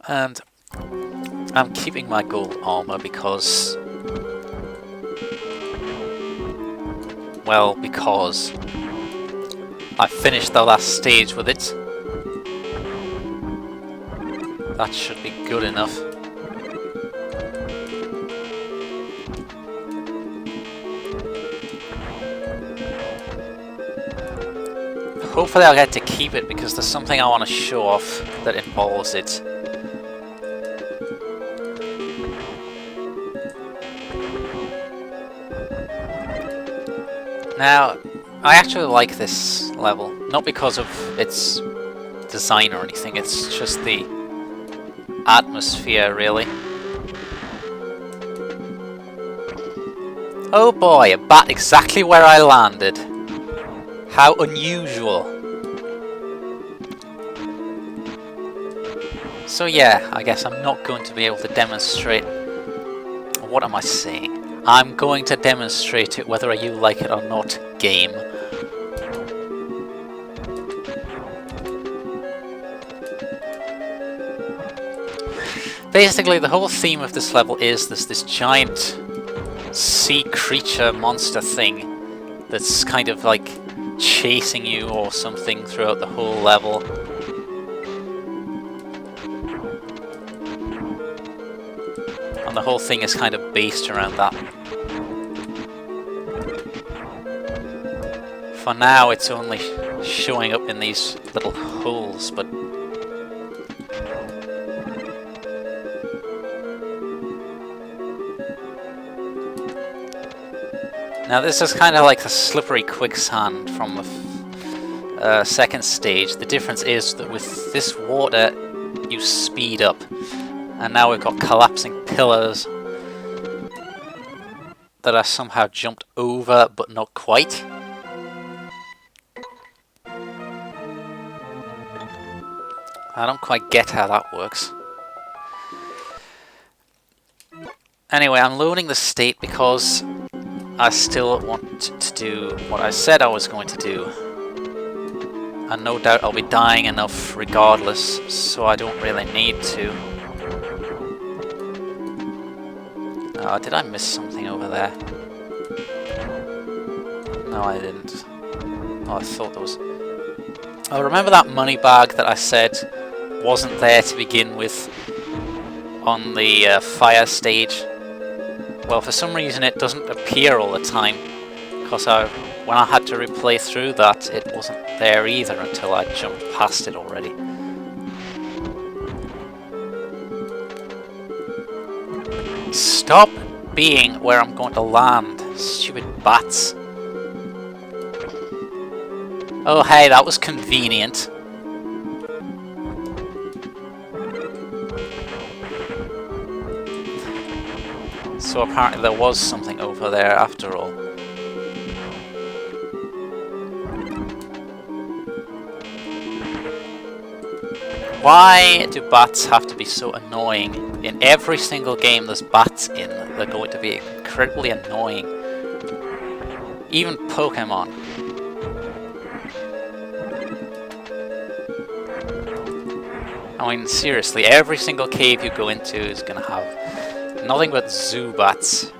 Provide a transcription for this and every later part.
And I'm keeping my gold armor because... well, because I finished the last stage with it. That should be good enough. Hopefully I'll get to keep it because there's something I want to show off that involves it. Now, I actually like this level, not because of its design or anything, it's just the atmosphere, really. Oh boy, a bat exactly where I landed. How unusual. So yeah, I guess I'm not going to be able to demonstrate... what am I saying? I'm going to demonstrate it whether you like it or not, game. Basically, the whole theme of this level is this giant sea creature monster thing that's kind of like chasing you or something throughout the whole level. And the whole thing is kind of based around that. For now, it's only showing up in these little holes, but... now this is kind of like the slippery quicksand from the second stage. The difference is that with this water, you speed up. And now we've got collapsing pillars that are somehow jumped over, but not quite. I don't quite get how that works. Anyway, I'm loading the state because I still want to do what I said I was going to do. And no doubt I'll be dying enough regardless, so I don't really need to. Did I miss something over there? No, I didn't. Oh, I thought there was... oh, remember that money bag that I said wasn't there to begin with on the fire stage? Well, for some reason it doesn't appear all the time, because when I had to replay through that, it wasn't there either until I jumped past it already. Stop being where I'm going to land, stupid bats. Oh hey, that was convenient. So apparently there was something over there after all. Why do bats have to be so annoying? In every single game there's bats in, they're going to be incredibly annoying. Even Pokemon. I mean, seriously, every single cave you go into is going to have nothing but Zubats.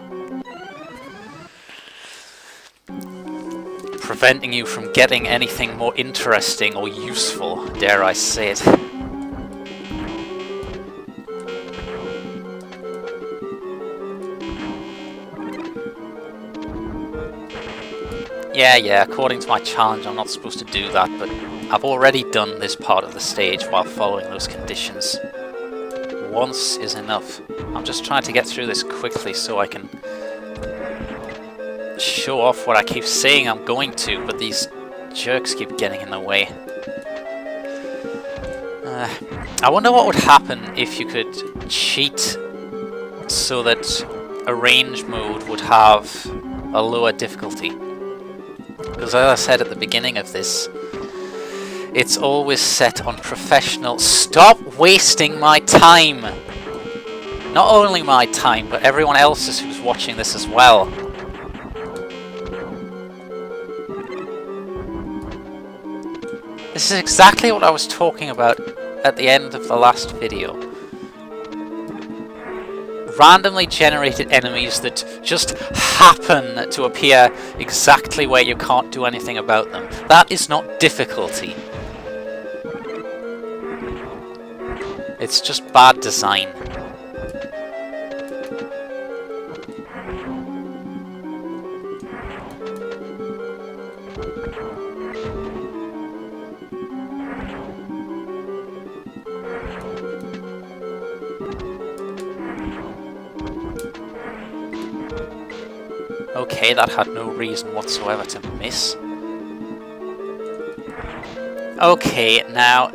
Preventing you from getting anything more interesting or useful, dare I say it. Yeah, according to my challenge I'm not supposed to do that, but I've already done this part of the stage while following those conditions. Once is enough. I'm just trying to get through this quickly so I can show off what I keep saying I'm going to, but these jerks keep getting in the way. I wonder what would happen if you could cheat so that arrange mode would have a lower difficulty. Because as I said at the beginning of this, it's always set on professional. Stop wasting my time! Not only my time, but everyone else's who's watching this as well. This is exactly what I was talking about at the end of the last video. randomly generated enemies that just happen to appear exactly where you can't do anything about them. That is not difficulty. It's just bad design. Okay, that had no reason whatsoever to miss. Okay, now...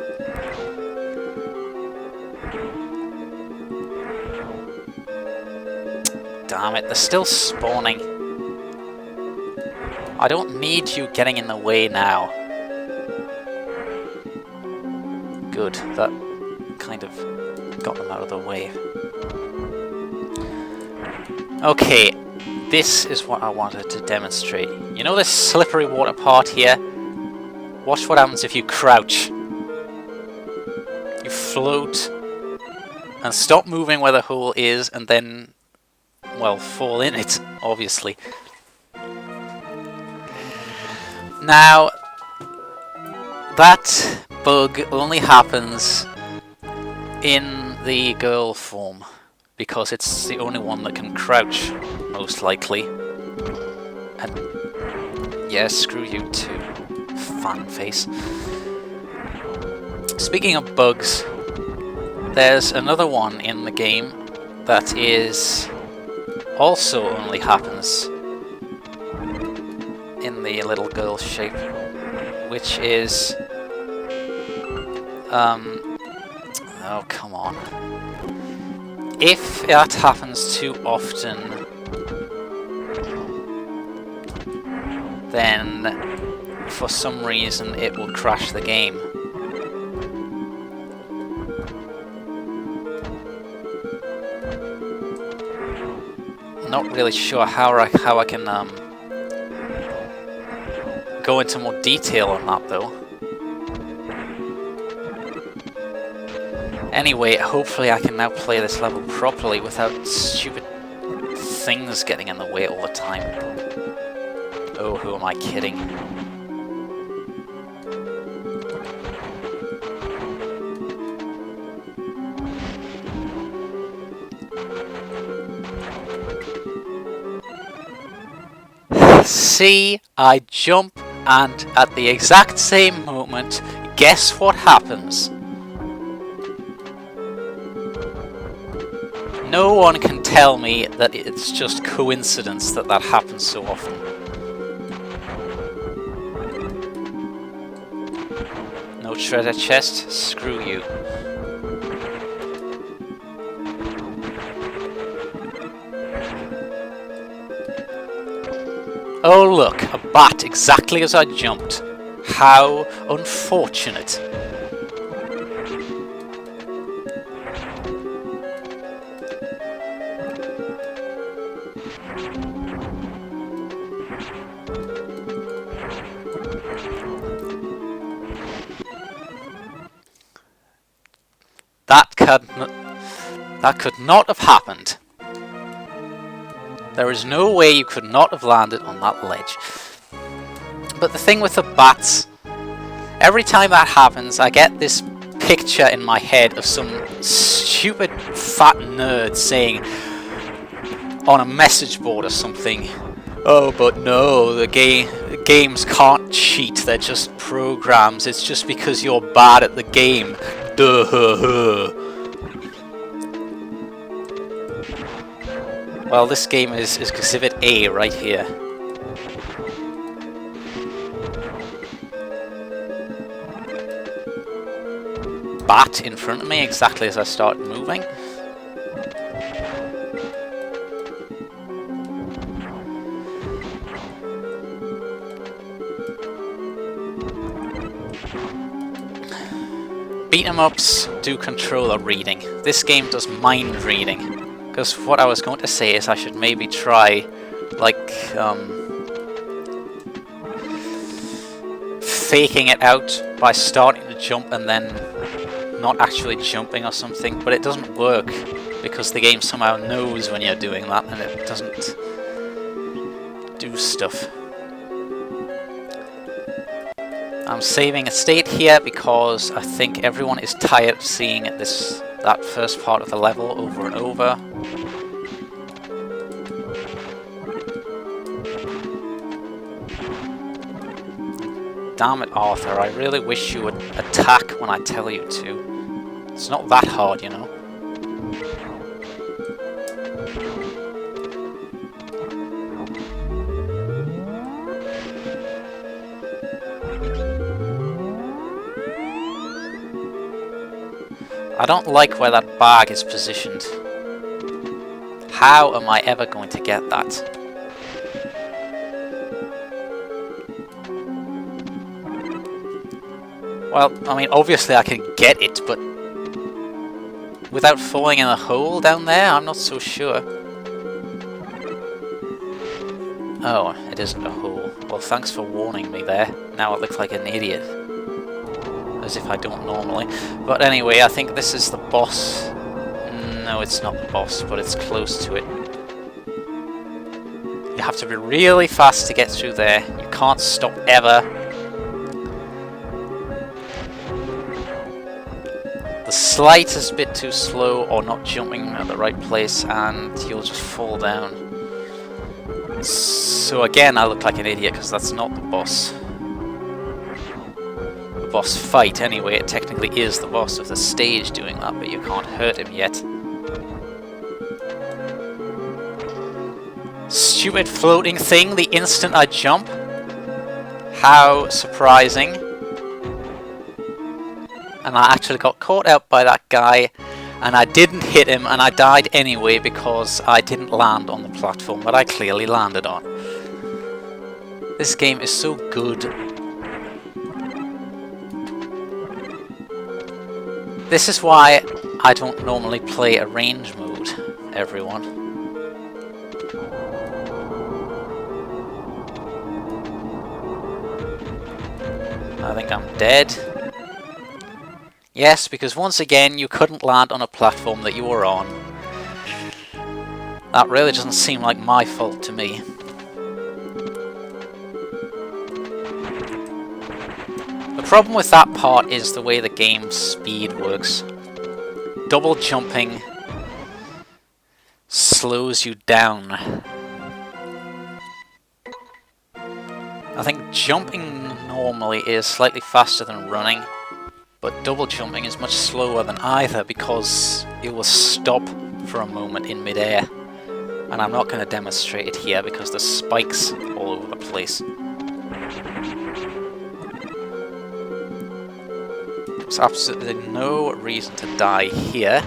Damn it, they're still spawning. I don't need you getting in the way now. Good, that kind of got them out of the way. Okay, this is what I wanted to demonstrate. You know this slippery water part here? Watch what happens if you crouch. You float and stop moving where the hole is and then, well, fall in it, obviously. Now, that bug only happens in the girl form, because it's the only one that can crouch, most likely. And yeah, screw you too, fan face. Speaking of bugs, there's another one in the game that is also only happens in the little girl shape, which is oh come on. If that happens too often, then for some reason it will crash the game. Not really sure how I can go into more detail on that though. Anyway, hopefully I can now play this level properly without stupid things getting in the way all the time. Oh, who am I kidding? See, I jump, and at the exact same moment, guess what happens? No one can tell me that it's just coincidence that that happens so often. No treasure chest? Screw you. Oh look, a bat exactly as I jumped. How unfortunate. That could not have happened. There is no way you could not have landed on that ledge. But the thing with the bats, every time that happens, I get this picture in my head of some stupid fat nerd saying on a message board or something, "Oh, but no, the games can't cheat, they're just programs, it's just because you're bad at the game. Duh." Well, this game is Exhibit A right here. Bat in front of me exactly as I start moving. Beat 'em ups do controller reading. This game does mind reading. Because what I was going to say is I should maybe try, like, faking it out by starting to jump and then not actually jumping or something, but it doesn't work because the game somehow knows when you're doing that and it doesn't do stuff. I'm saving a state here because I think everyone is tired of seeing that first part of the level over and over. Damn it, Arthur, I really wish you would attack when I tell you to. It's not that hard, you know. I don't like where that bag is positioned. How am I ever going to get that? Well, I mean, obviously I can get it, but without falling in a hole down there, I'm not so sure. Oh, it isn't a hole. Well, thanks for warning me there. Now I look like an idiot. As if I don't normally. But anyway, I think this is the boss. No, it's not the boss, but it's close to it. You have to be really fast to get through there. You can't stop ever. The slightest bit too slow or not jumping at the right place and you'll just fall down. So again, I look like an idiot because that's not the boss. The boss fight anyway, it technically is the boss of the stage doing that, but you can't hurt him yet. Stupid floating thing the instant I jump. How surprising. And I actually got caught out by that guy, and I didn't hit him, and I died anyway because I didn't land on the platform that I clearly landed on. This game is so good. This is why I don't normally play a range mode, everyone. I think I'm dead. Yes, because once again you couldn't land on a platform that you were on. That really doesn't seem like my fault to me. The problem with that part is the way the game's speed works. Double jumping slows you down. I think jumping normally is slightly faster than running. But double jumping is much slower than either because it will stop for a moment in midair. And I'm not going to demonstrate it here because there's spikes all over the place. There's absolutely no reason to die here.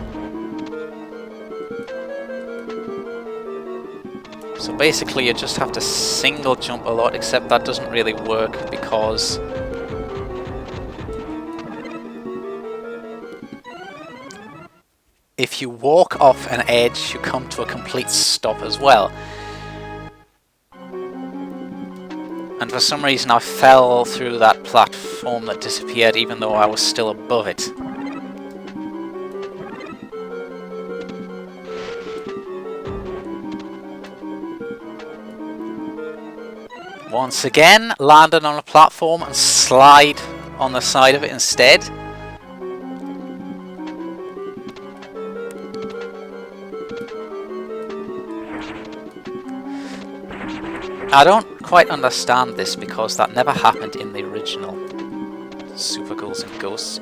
So basically you just have to single jump a lot, except that doesn't really work because if you walk off an edge, you come to a complete stop as well. And for some reason I fell through that platform that disappeared even though I was still above it. Once again, landed on a platform and slide on the side of it instead. I don't quite understand this because that never happened in the original Super Ghouls and Ghosts.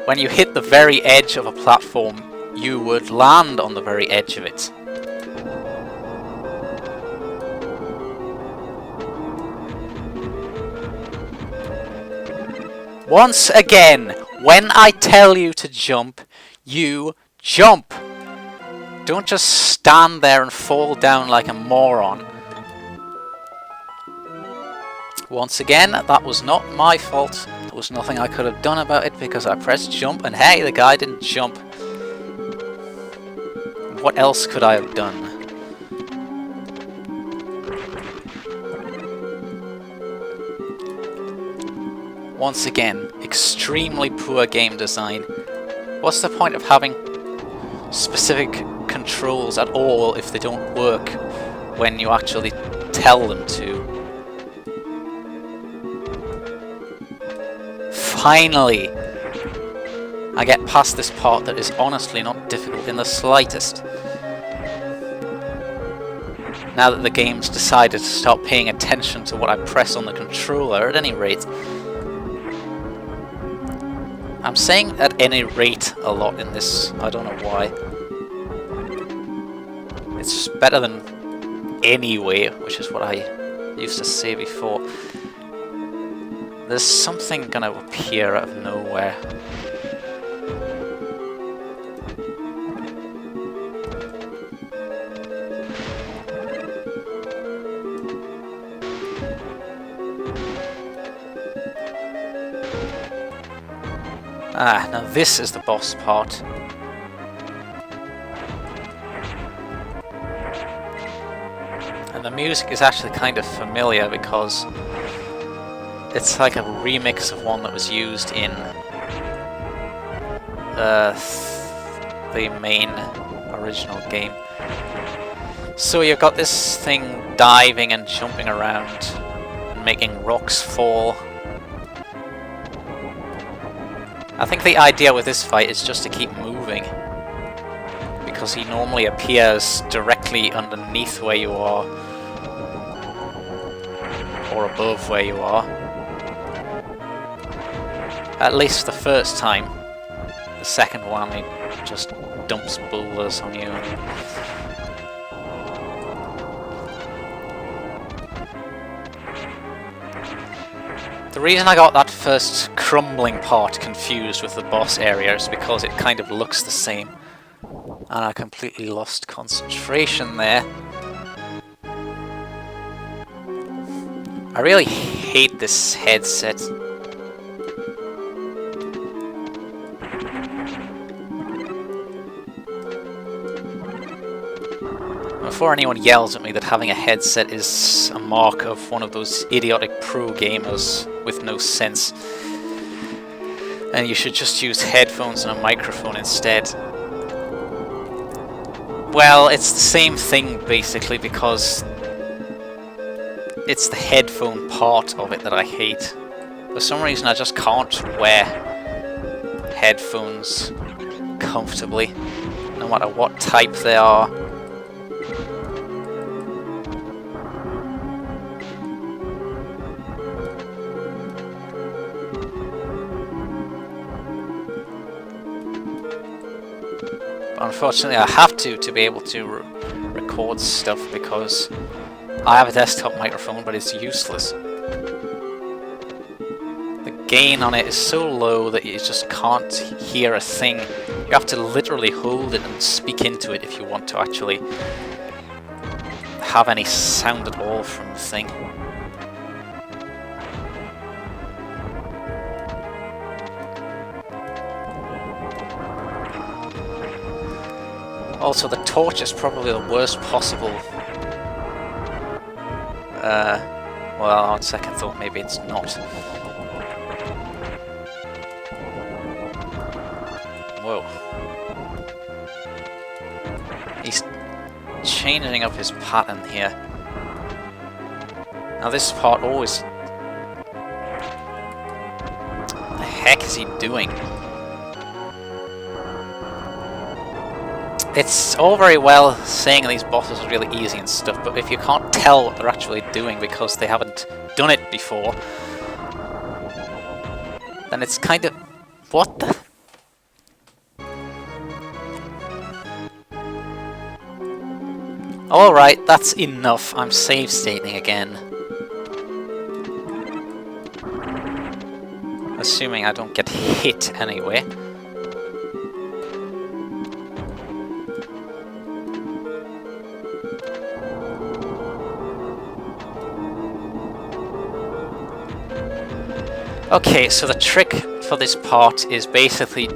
When you hit the very edge of a platform, you would land on the very edge of it. Once again, when I tell you to jump, you jump! Don't just stand there and fall down like a moron. Once again, that was not my fault. There was nothing I could have done about it because I pressed jump and hey, the guy didn't jump. What else could I have done? Once again, extremely poor game design. What's the point of having specific controls at all if they don't work when you actually tell them to. Finally! I get past this part that is honestly not difficult in the slightest. Now that the game's decided to start paying attention to what I press on the controller, at any rate. I'm saying at any rate a lot in this, I don't know why. It's better than anyway, which is what I used to say before. There's something gonna appear out of nowhere. Ah, now this is the boss part. And the music is actually kind of familiar because it's like a remix of one that was used in the main original game. So you've got this thing diving and jumping around and making rocks fall. I think the idea with this fight is just to keep moving, because he normally appears directly underneath where you are, or above where you are. At least the first time. The second one, he just dumps boulders on you. The reason I got that first crumbling part confused with the boss area is because it kind of looks the same. And I completely lost concentration there. I really hate this headset. Before anyone yells at me that having a headset is a mark of one of those idiotic pro gamers with no sense, and you should just use headphones and a microphone instead. Well, it's the same thing basically, because it's the headphone part of it that I hate. For some reason I just can't wear headphones comfortably, no matter what type they are. Unfortunately, I have to be able to record stuff because I have a desktop microphone, but it's useless. The gain on it is so low that you just can't hear a thing. You have to literally hold it and speak into it if you want to actually have any sound at all from the thing. Also, the torch is probably the worst possible. Well, on second thought, maybe it's not. Whoa. He's changing up his pattern here. Now this part always... What the heck is he doing? It's all very well saying these bosses are really easy and stuff, but if you can't tell what they're actually doing because they haven't done it before, then it's kind of... What the... Alright, that's enough. I'm save stating again. Assuming I don't get hit anyway. Okay, so the trick for this part is basically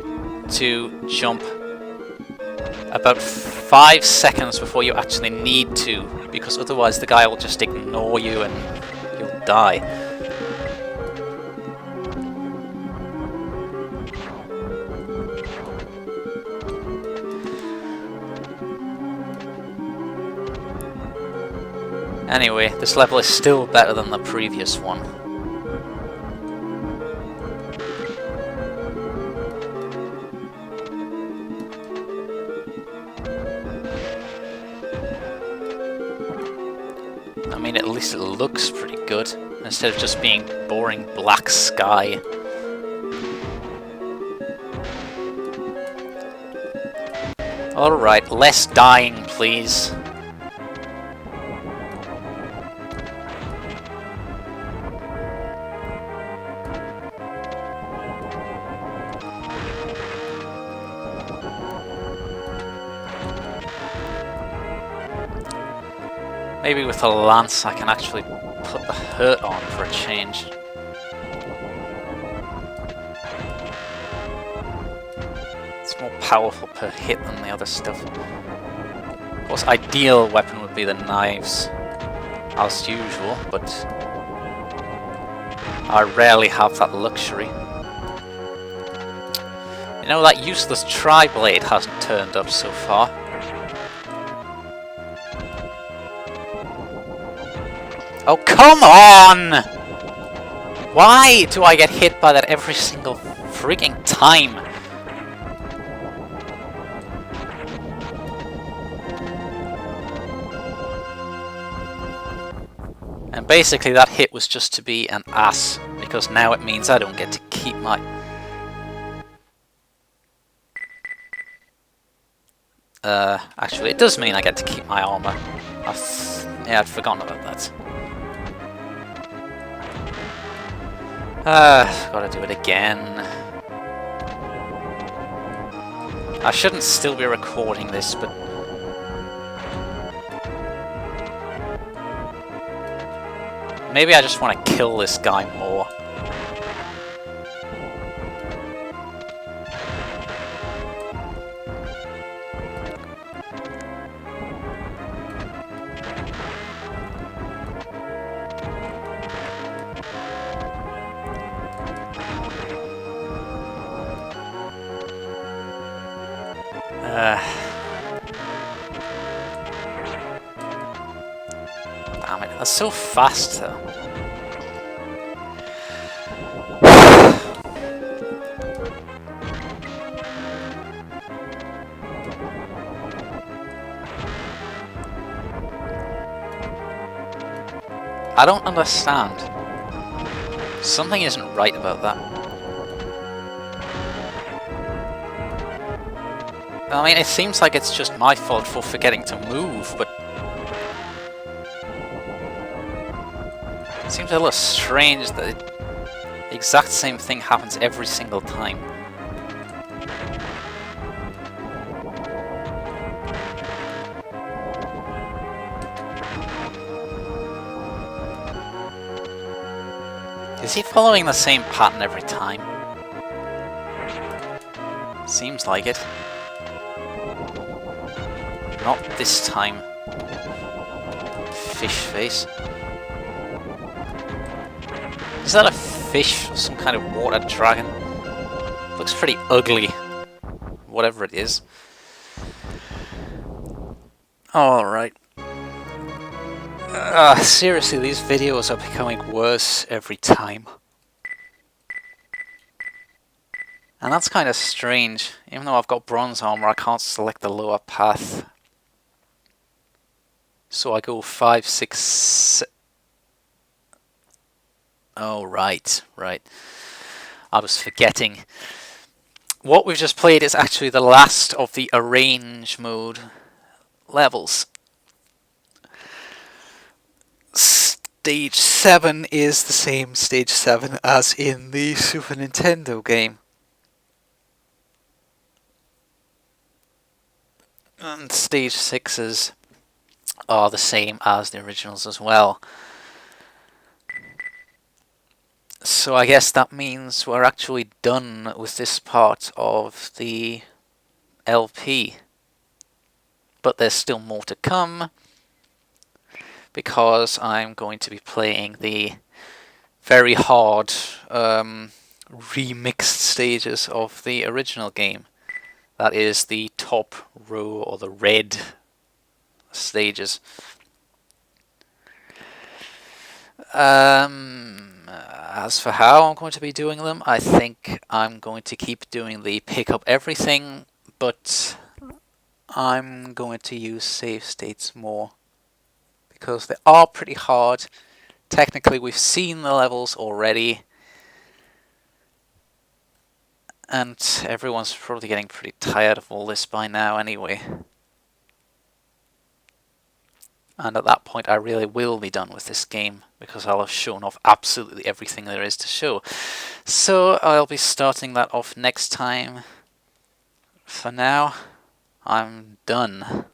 to jump about 5 seconds before you actually need to, because otherwise the guy will just ignore you and you'll die. Anyway, this level is still better than the previous one. I mean, at least it looks pretty good, instead of just being boring black sky. Alright, less dying, please. Maybe with a lance I can actually put the hurt on for a change. It's more powerful per hit than the other stuff. Of course, ideal weapon would be the knives, as usual, but I rarely have that luxury. You know, that useless tri-blade hasn't turned up so far. Oh, come on! Why do I get hit by that every single freaking time? And basically that hit was just to be an ass, because now it means I don't get to keep my... actually it does mean I get to keep my armor. Yeah, I'd forgotten about that. Gotta do it again. I shouldn't still be recording this, but... maybe I just want to kill this guy more. Damn it, that's so fast though. I don't understand. Something isn't right about that. I mean, it seems like it's just my fault for forgetting to move, but... it seems a little strange that the exact same thing happens every single time. Is he following the same pattern every time? Seems like it. Not this time. Fish face. Is that a fish? Some kind of water dragon? Looks pretty ugly. Whatever it is. Alright. Seriously, these videos are becoming worse every time. And that's kind of strange. Even though I've got bronze armor, I can't select the lower path. So I go 5, 6... oh, right. I was forgetting. What we've just played is actually the last of the arrange mode levels. Stage 7 is the same stage 7 as in the Super Nintendo game. And stage 6s are the same as the originals as well. So I guess that means we're actually done with this part of the LP. But there's still more to come, because I'm going to be playing the very hard remixed stages of the original game. That is the top row, or the red stages. As for how I'm going to be doing them, I think I'm going to keep doing the pick up everything, but I'm going to use save states more because they are pretty hard. Technically, we've seen the levels already, and everyone's probably getting pretty tired of all this by now anyway. And at that point I really will be done with this game, because I'll have shown off absolutely everything there is to show. So I'll be starting that off next time. For now, I'm done.